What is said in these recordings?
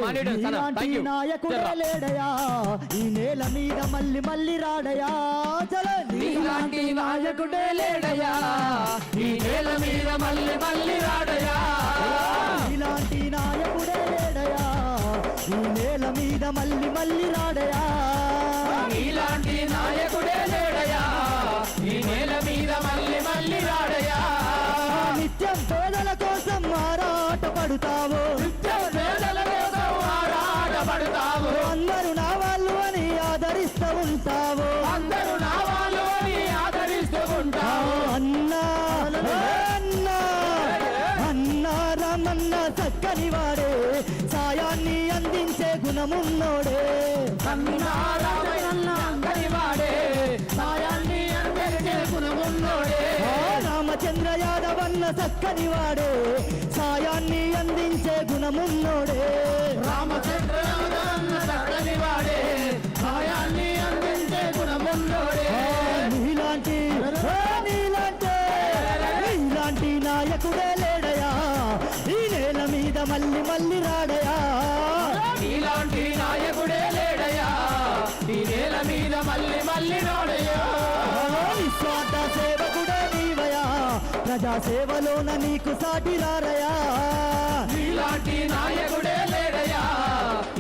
నాయకుడే లేడయా ఈ నేల మీద మళ్ళీ మళ్ళీ రాడయా చలో నీలాంటి నాయకుడే లేడయా ఈ నేల మీద మళ్ళీ మళ్ళీ రాడయా నీలాంటి నాయకుడే లేడయా ఈ నేల మీద మళ్ళీ మళ్ళీ రాడయా నీలాంటి నాయకుడే లేడయా ఈ నేల మీద మళ్ళీ మళ్ళీ రాడయా నిత్యం పేదల కోసం ఆరాట పడుతావు నిత్యం పేదల కోసం ఆరాట పడుతావు అందరూ నా వాళ్ళు అని ఆదరిస్తూ ఉంటావు అందరూ నా వాళ్ళు అని ఆదరిస్తూ ఉంటావు అన్నా అన్నా అన్నా రామన్న చక్కని వాడే సాయాన్ని అందించే గుణమున్నోడే అన్నా రామన్న వాడే సాయాన్ని అందించే గుణమున్నోడే రామచంద్ర యాదవన్న చక్కని వాడే సాయాన్ని అందించే గుణమున్నోడే రామచంద్ర యాదవన్న చక్కని వాడే సాయాన్ని అందించే గుణమున్నోడే నీలాంటి నీలాంటి నాయకుడే లేడయా ఈ నేల మీద మళ్ళీ మళ్ళీ రాడయా నీలాంటి నాయకుడే లేడయా ఈ నేల మీద మళ్ళీ మళ్ళీ రాడయా నిస్వార్థ సేవకుడే నీవయా ప్రజా సేవలోన నీకు సాటి రారయా నీలాంటి నాయకుడే లేడయా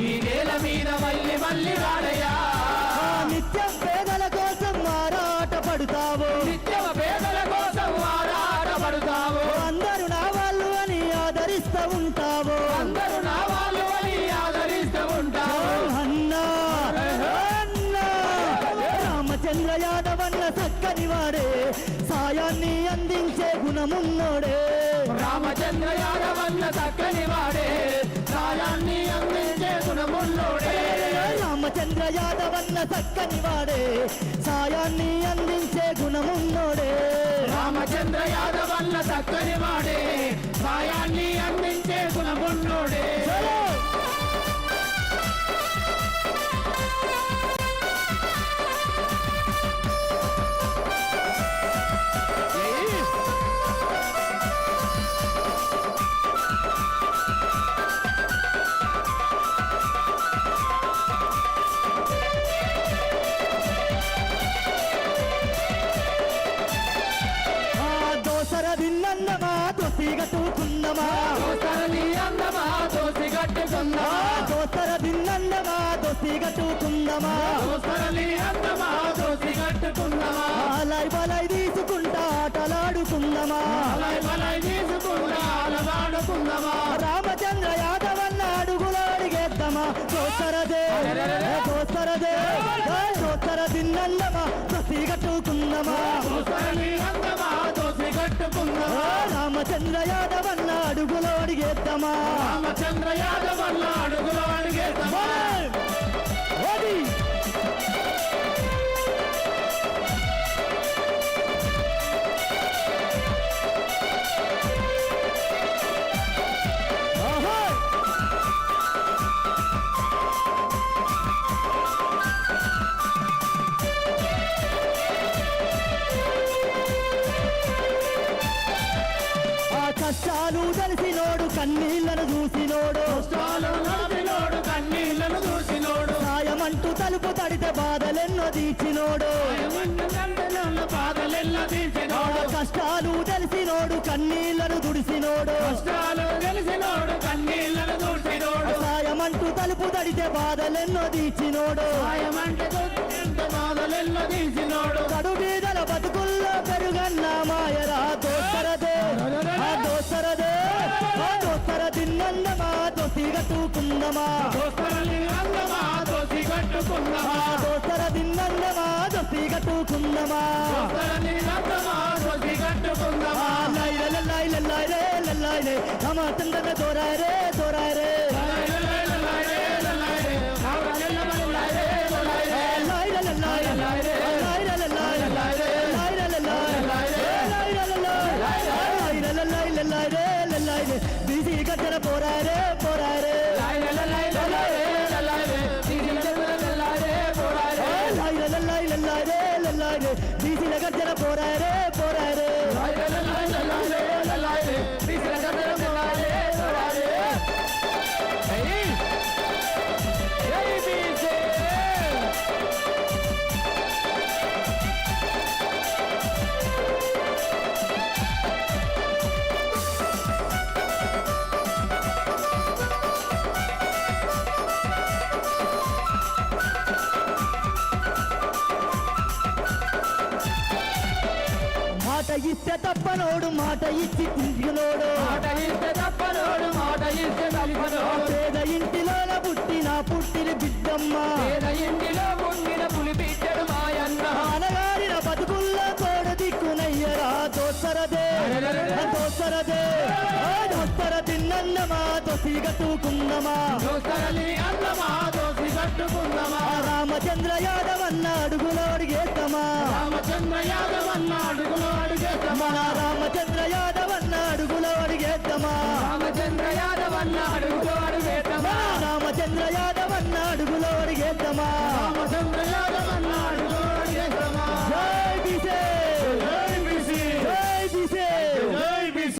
ఈ నేల మీద మళ్ళీ మళ్ళీ రాడయా నిత్యం పేదల కోసం ఆరాట పడుతావు నిత్యం పేదల కోసం ఆరాట పడుతావు అందరూ నా వాళ్ళు అని ఆదరిస్తూ ఉంటావు అందరూ నా వాళ్ళు అని ఆదరిస్తూ ఉంటావు అన్నా అన్నా రామచంద్ర యాదవన్న చక్కని వాడే సాయాన్ని అందించే గుణమున్నోడే రామచంద్ర యాదవన్న చక్కని వాడే సాయాన్ని అందించే గుణమున్నోడే రామచంద్ర యాదవన్న చక్కని వాడే సాయాన్ని అందించే గుణమున్నోడే రామచంద్ర యాదవన్న చక్కని వాడే సాయాన్ని అందించే గుణమున్నోడే దిన్నందమా దోసిగట్టుకుందమా దోసరని అందమా దోసిగట్టుకుందమా దోసర దిన్నందమా దోసిగట్టుకుందమా దోసరని అందమా దోసిగట్టుకుందమా అలై బలై తీసుకుంటా ఆటలాడుకుందమా అలై బలై తీసుకుంటా ఆటలాడుకుందమా రామచంద్ర యాదవన్న అడుగులో అడిగేద్దామా దోసరదే దోసరదే దోసర దిన్నందమా దోసిగట్టుకుందమా దోసరని అందమా దోసిగట్టుకుందమా రామచంద్ర యాదవన్న అడుగులో అడిగేద్దామా రామచంద్ర యాదవన్న అడుగులో అడిగేద్దామా కష్టాలు తెలిసినోడు కన్నీళ్లను చూసినోడు కన్నీళ్లను చూసినోడు సాయమంటూ తలుపు తడితే బాధలెన్నో తీర్చినోడు బాధలెన్నో తీర్చినోడు కష్టాలు తెలిసినోడు కన్నీళ్లను దుడిసినోడు కష్టాలు తెలిసినోడు కన్నీళ్లను చూసినోడు సాయమంటూ తలుపు తడితే బాధలెన్నో తీర్చినోడు బాధలెన్నో తీర్చినోడు కడు బీదల బతుకుల్లో పెరుగన్న మాయరా దోసరదే దోసరదే దోసర దిన్నందమా దోసిగట్టుకుందమా దోసరని అందమా దోసిగట్టుకుందమా దోసర దిన్నందమా దోసిగట్టుకుందమా దోసరని అందమా దోసిగట్టుకుందమా లైలే లైలే లైలే లైలే రామచంద్ర దోరాయరే దోరాయరే బీసీ గద్దర పోరారే పోరారే బీసీల గద్దర పోరారే పోరారే ఇస్తే తప్పనోడు మాట ఇచ్చి తింటునోడు మాట ఇస్తే తప్పనోడు మాట ఇస్తే తప్పనోడు పేద ఇంటిలోన పుట్టిన బిడ్డమ్మ పేద ఇంటిలో పుట్టిన పులి బిడ్డడు మాయన్న అనగారిన బతుకుల్లో తోడు దిక్కునయ్యరా దోసరదే దోసరదే దోసర తిన్నన్నమా దోసి కట్టుకుందమా దోసరలి అన్నమా దోసి కట్టుకుందమా రామచంద్ర యాదవ్ అన్న అడుగులో అడిగేద్దామా రామచంద్ర యాదవ్ అన్న అడుగులో అడిగేద్దామా రామచంద్ర యాదవ్ అన్న అడుగులో అడిగేద్దామా రామచంద్ర యాదవ్ అన్న అడుగులో అడిగేద్దామా రామచంద్ర యాదవ్ అన్న అడుగులో అడిగేద్దామా